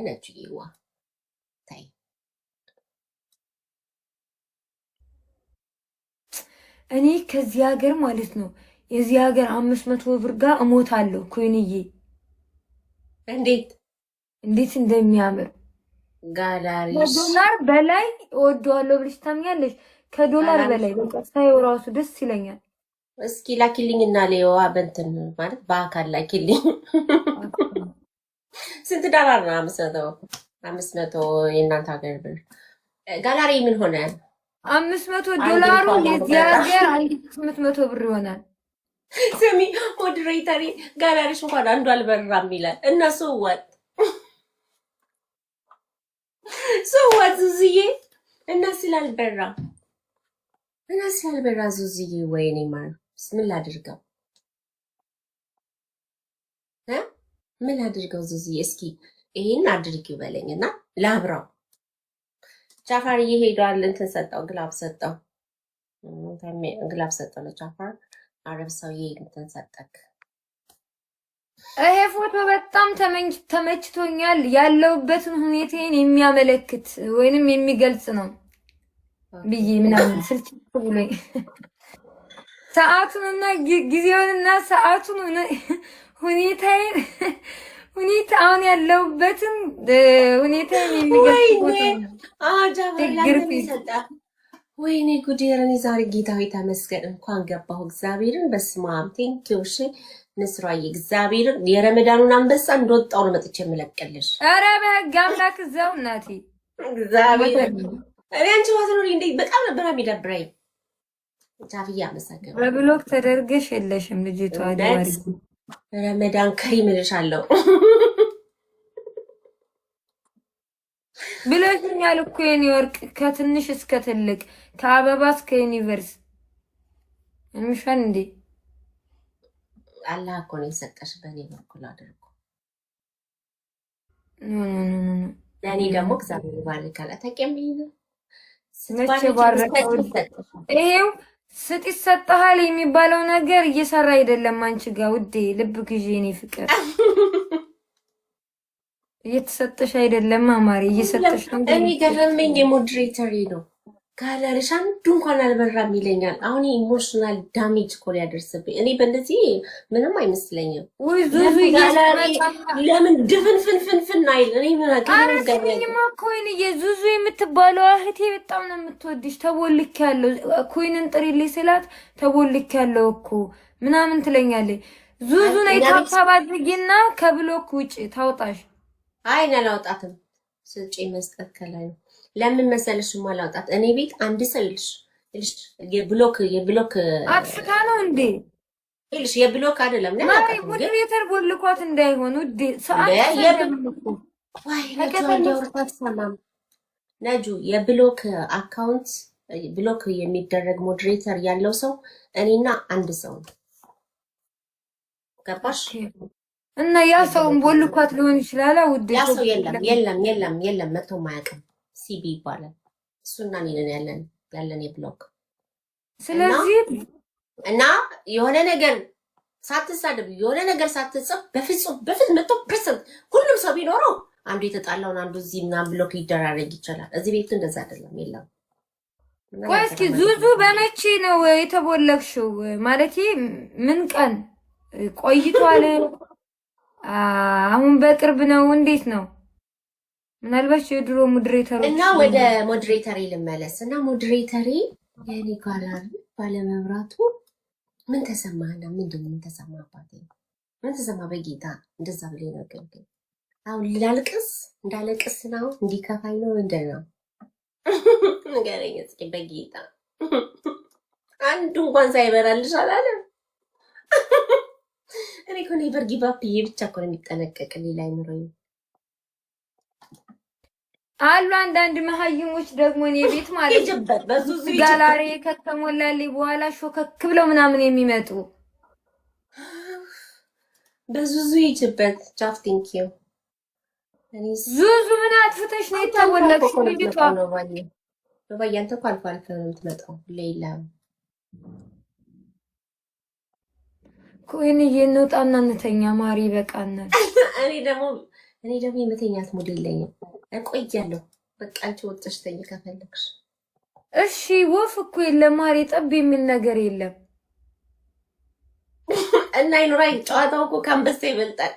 ነች ይዋ ታይ እኔ ከዚህ ሀገር ማለት ነው የዚህ ሀገር 500 ብር ጋር እሞታለሁ። ኮይንዬ እንዴት እንደሚያምር ጋላሪ ከዶላር በላይ እወደዋለሁ ብለሽ ታምኛለሽ? ከዶላር በላይ በቃ ሳይው ራሱ ደስ ይለኛል። እስኪ ላኪልኝና ለየዋ በእንትን ማለት በአካል ላኪልኝ። ስንት ዶላር ነው? 500 የእናንተ ሀገር ብር ጋላሪ ምን ሆነ? 500 ዶላሩ የዚህ ሀገር 800 ብር ይሆናል። ስሚ ሞዴሬተሪ ጋላሪሽ እንኳን አንዱ አልበራም ይላል እና ሰውዋት ዙዝዬ እና ስላልበራ ዙዝዬ ወይኔ ማር ምን ላድርገው ምን ላድርገው ዙዝዬ እስኪ ይሄን አድርጊው በለኝና ላብራው። ጃፋርዬ ሄዷል እንትን ሰጠው ግላብ ሰጠው ለጃፋር አረብ ሰውዬ እንትን ሰጠክ። ይሄ ፎቶ በጣም ተመችቶኛል። ያለውበትን ሁኔታን የሚያመለክት ወይንም የሚገልጽ ነው ብዬ ምናምን ስልችት ብሎኝ ሰዓቱንና ጊዜውንና ሰዓቱን ሁኔታውን ያለውበትን ሁኔታን የሚገልጽ ፎቶ ነው። ወይኔ ጉዴረን ዛሬ ጌታዊ ተመስገን እንኳን ገባሁ። እግዚአብሔርን በስመ አብ ቴንኪው። እሺ ንስራዬ እግዚአብሔርን የረመዳኑን አንበሳ እንደወጣው ነው መጥቼ የምለቅልሽ። ኧረ በህግ አምላክ እዛው እናቴ እግዚአብሔር እኔ አንቺ ባትኖሪ እንዴ በጣም ነበር የሚደብረኝ። ቻፍያ አመሰግናለሁ። በብሎክ ተደርገሽ የለሽም ልጅቷ አዳሪ ረመዳን ከሪም እልሻለሁ ብለሽኛል እኮ የኔ ወርቅ ከትንሽ እስከ ትልቅ ከአበባ እስከ ዩኒቨርስ እንሻን እንዴ አላህ እኮ ነው የሰጠሽ በእኔ በኩል አድርጎ ለእኔ ደግሞ እግዚአብሔር ይባርካል። ተቀምኝ መቼ ባረከው ይሄው ስጥ ይሰጥሃል የሚባለው ነገር እየሰራ አይደለም። አንቺ ጋር ውዴ ልብ ግዢ የኔ ፍቅር እየተሰጠሽ አይደለም አማሪ እየሰጠሽ ነው። እኔ ገረመኝ የሞዴሬተሪ ነው ጋለሪሽ አንዱ እንኳን አልበራም ይለኛል። አሁን ኢሞሽናል ዳሜጅ እኮ ሊያደርስብኝ እኔ በእንደዚህ ምንም አይመስለኝም። ወይ ዙዙ ለምን ድፍንፍንፍንፍን አይል እኔ ምን አገኘኝማ ኮይን የዙዙ የምትባለው እህቴ በጣም ነው የምትወድሽ። ተቦልክ ያለው ኮይንን ጥሪልኝ ስላት ተቦልክ ያለው እኮ ምናምን ትለኛለች። ዙዙ ነይ ታብታብ አድርጊና ከብሎክ ውጭ ታውጣሽ። አይ አላውጣትም ስጪ መስጠት ከላይ ነው። ለምን መሰለሽ ማላውጣት እኔ ቤት አንድ ሰው ይልሽ የብሎክ አጥፍታ ነው እንዴ ይልሽ የብሎክ አይደለም ነው ማለት ሞዴሬተር ቦልኳት እንዳይሆን ውዴ ሰዓት ወይ ነጁ የብሎክ አካውንት ብሎክ የሚደረግ ሞዴሬተር ያለው ሰው እኔና አንድ ሰው ገባሽ? እና ያ ሰውን ቦልኳት ሊሆን ይችላል ውዴ። ያ ሰው የለም መጥቶ ማያውቅም። ሲቢ ይባላል እሱና እኔ ነን ያለን የብሎክ። ስለዚህ እና የሆነ ነገር ሳትሳደብ የሆነ ነገር ሳትጽፍ በፍጹም 100% ሁሉም ሰው ቢኖረው አንዱ የተጣላውን አንዱ እዚህ ምናምን ብሎክ ሊደራረግ ይችላል። እዚህ ቤት እንደዛ አይደለም የለም። ቆይ እስኪ ዙዙ በመቼ ነው የተቦለክሽው? ማለት ምን ቀን ቆይቷል? አሁን በቅርብ ነው እንዴት ነው? ምናልባት የድሮ ሞዴሬተር እና ወደ ሞዴሬተሪ ልመለስ እና ሞዴሬተሪ የኔ ጋላሪ ባለመብራቱ ምን ተሰማና ምንድነው ምን ተሰማ አባቴ ምን ተሰማ በጌታ እንደዛ ብለኝ ነገር ግን አሁን ላልቅስ እንዳለቅስ ነው እንዲከፋኝ ነው እንደና ነገረኝ እስኪ በጌታ አንዱ እንኳን ሳይበራልሽ አላለም። እኔ እኮ ኔቨር ጊቭ አፕ ብቻ እኮ ነው የሚጠነቀቅ ሌላ አይኖረኝ አሉ አንዳንድ መሀይሞች ደግሞ እኔ ቤት ማለት ጋላሪ ከተሞላልኝ በኋላ ሾከክ ብለው ምናምን የሚመጡ በዙዙ ይጅበት ጃፍ ቲንክ ዩ ዙዙ ምን አጥፍተሽ ነው የተወለድሽ? ልጅቷ በባዬ አንተ እኮ አልፎ አልፎ ነው የምትመጣው ሌላ ኮይን እየነውጣና እንተኛ ማሪ በቃናል። እኔ ደግሞ እኔ ደግሞ የመተኛት ሙድ የለኝም። እቆያለሁ። በቃ አንቺ ወጥተሽ ተኝ ከፈለግሽ። እሺ ወፍ እኮ የለም ማሬ፣ ጠብ የሚል ነገር የለም። እና ይኑራይ ጨዋታው እኮ ከአንበሳ ይበልጣል።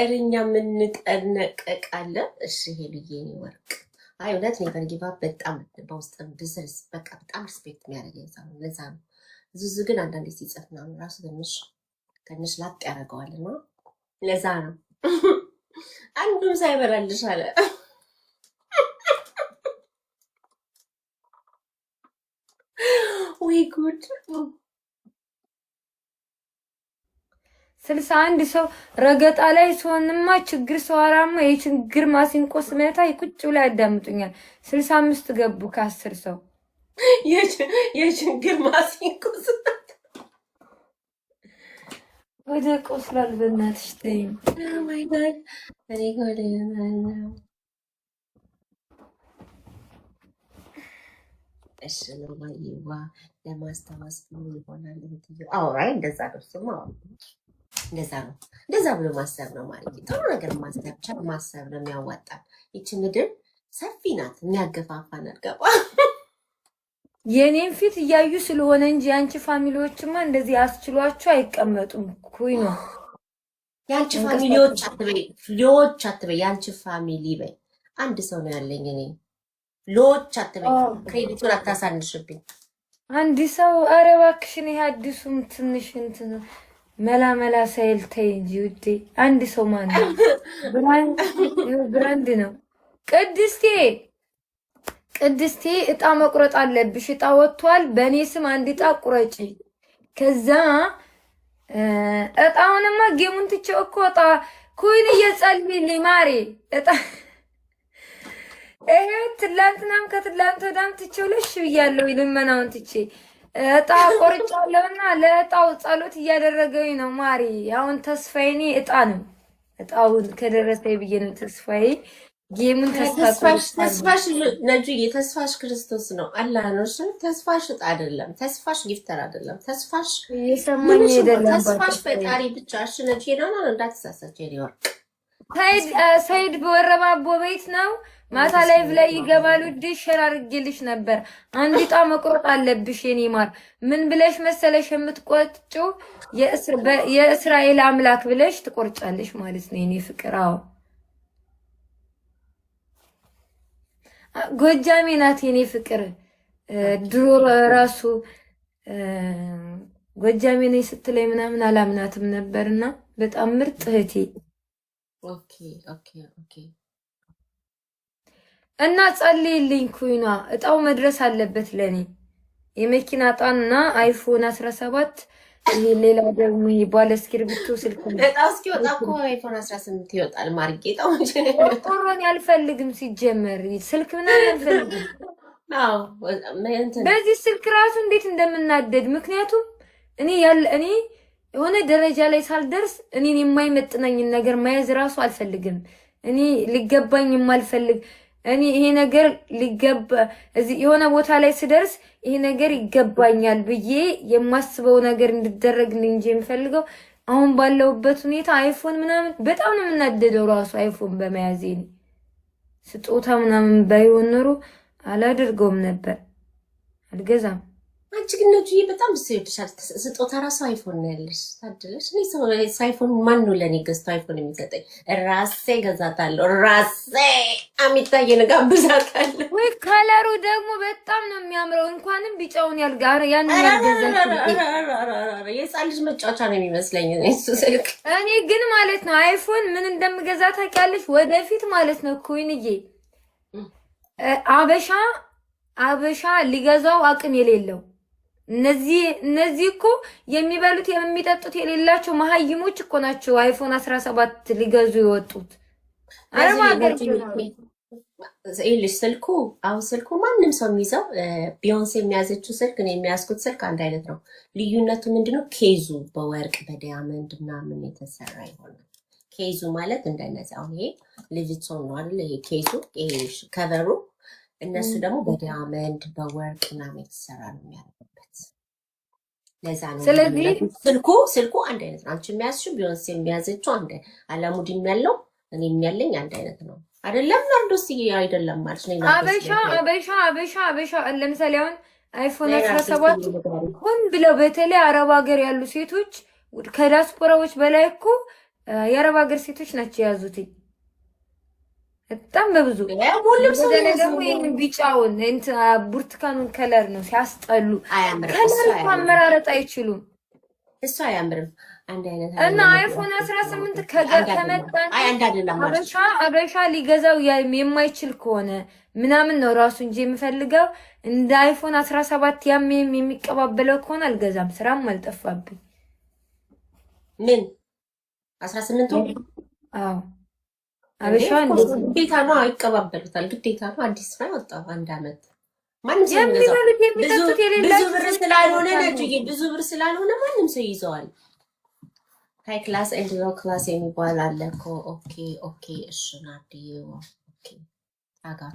እኛ የምንጠነቀቃለን። እሺ ሄሉዬ የኔ ወርቅ፣ አይ እውነት ኔቨር ጊቭ አፕ በጣም በውስጥ ድስርስ በቃ በጣም ሪስፔክት የሚያደርገኝ ሰው ነው። ለዛ ነው ዙዙ ግን አንዳንዴ ሲጽፍ ምናምን ራሱ ትንሽ ላጥ ያደርገዋል እና ለዛ ነው አንዱም ሳይበላልሽ አለ። ወይ ጉድ! 61 ሰው ረገጣ ላይ ሲሆንማ ችግር ሰዋራማ የችግር ማሲንቆ ስመታ ቁጭ ብላ ያዳምጡኛል። 65 ገቡ ከ10 ሰው የችግር ማሲንቆ ስመታ ወደ ቆስላል። በእናትሽ ተይ። ኦ ማይ ጋድ! እኔ ጎዴ ነው። እሺ ነው ማይዋ ለማስታወስ ይሆናል እንትዩ አውራይ እንደዛ ነው ስማ እንደዛ ብሎ ማሰብ ነው ማለት ነው። ጥሩ ነገር ማሰብ ነው የሚያዋጣው። ይቺ ምድር ሰፊ ናት፣ የሚያገፋፋን አድርገባ። የኔን ፊት እያዩ ስለሆነ እንጂ አንቺ ፋሚሊዎችማ እንደዚህ አስችሏቸው አይቀመጡም። ኩይ ነው ያንቺ ፋሚሊዎች አትበይ፣ ያንቺ ፋሚሊ በይ። አንድ ሰው ነው ያለኝ እኔ። ሎች አትበይ፣ ክሬዲቱን አታሳንሽብኝ። አንድ ሰው ኧረ እባክሽን፣ ይሄ አዲሱም ትንሽ እንትን መላ ሳይል ተይ እንጂ ውዴ። አንድ ሰው ማን ነው? ብራንድ ነው። ቅድስቴ እጣ መቁረጥ አለብሽ። እጣ ወጥቷል። በእኔ ስም አንድ እጣ ቁረጪ። ከዛ እጣውንማ ጌሙን ትቼው እኮ እጣ ኮይን እየጸልይልኝ ማሬ እጣ ትላንትናም ከትላንት ወዳም ትቼው ለሽ ብያለሁ። ልመናውን ትቼ እጣ ቆርጫለሁና ለእጣው ጸሎት እያደረገኝ ነው ማሪ። አሁን ተስፋዬ እኔ እጣ ነው። እጣውን ከደረሰኝ ብዬ ነው ተስፋዬ። ጌሙን ተስፋሽ ነጁዬ፣ ተስፋሽ ክርስቶስ ነው፣ አላህ ነው። እሺ ተስፋሽ እጣ አይደለም፣ ተስፋሽ ጊፍተር አይደለም፣ ተስፋሽ የሰማኝ አይደለም፣ ተስፋሽ ፈጣሪ ብቻ። እሺ ነጁዬ ነው እንዳትሳሳች የኔ ወርቅ። ሰይድ በወረባቦ ቤት ነው። ማታ ላይ ላይ ይገባሉ። ዲሽር አድርጌልሽ ነበር። አንድ እጣ መቁረጥ አለብሽ የኔ ማር። ምን ብለሽ መሰለሽ የምትቆርጪው? የእስራኤል አምላክ ብለሽ ትቆርጫለሽ ማለት ነው የኔ ፍቅር። አዎ ጎጃሜ ናት የኔ ፍቅር። ድሮ ራሱ ጎጃሜ ነኝ ስትለኝ ምናምን አላምናትም ነበርና በጣም ምርጥ እህቴ። ኦኬ ኦኬ ኦኬ። እና ጸልይልኝ ኩይና፣ እጣው መድረስ አለበት ለኔ። የመኪና እጣና አይፎን 17። ይሄ ሌላ ደግሞ ይሄ ባለ እስክሪብቶ ስልክ ነው። እጣው እስኪወጣ እኮ አይፎን 18 ይወጣል ማርጌ። እጣው ቆሮን ያልፈልግም ሲጀመር ስልክ ምናምን ያልፈልግም። አዎ በዚህ ስልክ ራሱ እንዴት እንደምናደድ። ምክንያቱም እኔ የሆነ ደረጃ ላይ ሳልደርስ እኔን የማይመጥነኝን ነገር መያዝ ራሱ አልፈልግም። እኔ ሊገባኝ የማልፈልግ እኔ ይሄ ነገር ሊገባ እዚህ የሆነ ቦታ ላይ ስደርስ ይሄ ነገር ይገባኛል ብዬ የማስበው ነገር እንዲደረግልኝ እንጂ የምፈልገው አሁን ባለውበት ሁኔታ አይፎን ምናምን በጣም ነው የምናደደው። ራሱ አይፎን በመያዜ ስጦታ ምናምን ባይሆን ኖሮ አላደርገውም ነበር፣ አልገዛም። አንቺ ግን ነጁዬ በጣም ደስ ይልሻል። ስጦታ ራሱ አይፎን ነው ያለሽ፣ ታድለሽ። እኔ ሰው አይፎን ማን ነው ለኔ ገዝቶ አይፎን የሚሰጠኝ? ራሴ ገዛታለሁ። ራሴ አሚታየን ጋብዛታለሁ። ወይ ከለሩ ደግሞ በጣም ነው የሚያምረው። እንኳንም ቢጫውን ያልጋር ያን ያልገዛች የህፃን ልጅ መጫወቻ ነው የሚመስለኝ እሱ ስልክ። እኔ ግን ማለት ነው አይፎን ምን እንደምገዛ ታውቂያለሽ? ወደፊት ማለት ነው ኮይንዬ አበሻ ሊገዛው አቅም የሌለው እነዚህ እኮ የሚበሉት የሚጠጡት የሌላቸው መሀይሞች እኮ ናቸው አይፎን 17 ሊገዙ የወጡት። አረብ ሀገር ይልሽ ስልኩ ማንም ሰው የሚይዘው ቢዮንሴ የሚያዘችው ስልክ ነው የሚያስኩት ስልክ አንድ አይነት ነው። ልዩነቱ ምንድነው? ኬዙ በወርቅ በዲያመንድ ምናምን የተሰራ ይሆናል። ኬዙ ማለት እንደነዚህ አሁን ይሄ ልጅቶን ነው አይደል? ይሄ ኬዙ ይሄ ከቨሩ እነሱ ደግሞ በዲያመንድ በወርቅ ምናምን የተሰራ ነው የሚያደርጉበት። ለዛ ነው ስለዚህ ስልኩ አንድ አይነት ነው። አንቺ የሚያዝሽው ቢዮንስ የሚያዘችው አንድ አላሙዲን ያለው እኔ የሚያለኝ አንድ አይነት ነው አይደለም? ናርዶስ አይደለም ማለት ነው። አበሻ ለምሳሌ አሁን አይፎን 17 ሆን ብለው በተለይ አረብ ሀገር ያሉ ሴቶች ከዲያስፖራዎች በላይ እኮ የአረብ ሀገር ሴቶች ናቸው የያዙት በጣም በብዙ። ደግሞ ይሄን ቢጫውን ብርቱካኑን ከለር ነው ሲያስጠሉ። ከለር አመራረጥ አይችሉም። እሱ አያምርም። አንድ አይነት እና አይፎን 18 ከመጣን አበሻ ሊገዛው የማይችል ከሆነ ምናምን ነው ራሱ እንጂ የምፈልገው እንደ አይፎን 17 ያም የሚቀባበለው ከሆነ አልገዛም። ስራም አልጠፋብኝ። ምን 18 አዎ አበሻ ግዴታ ነው አይቀባበሉታል። ግዴታ ነው። አዲስ ነው ወጣው አንድ አመት ማንም ሰው ይገዛው። ብዙ ብር ስላልሆነ ነጭዬ፣ ብዙ ብር ስላልሆነ ማንም ሰው ይዘዋል። ሃይ ክላስ ኤንድ ሎ ክላስ የሚባል አለ እኮ። ኦኬ እሺ ናዲዮ ኦኬ አጋ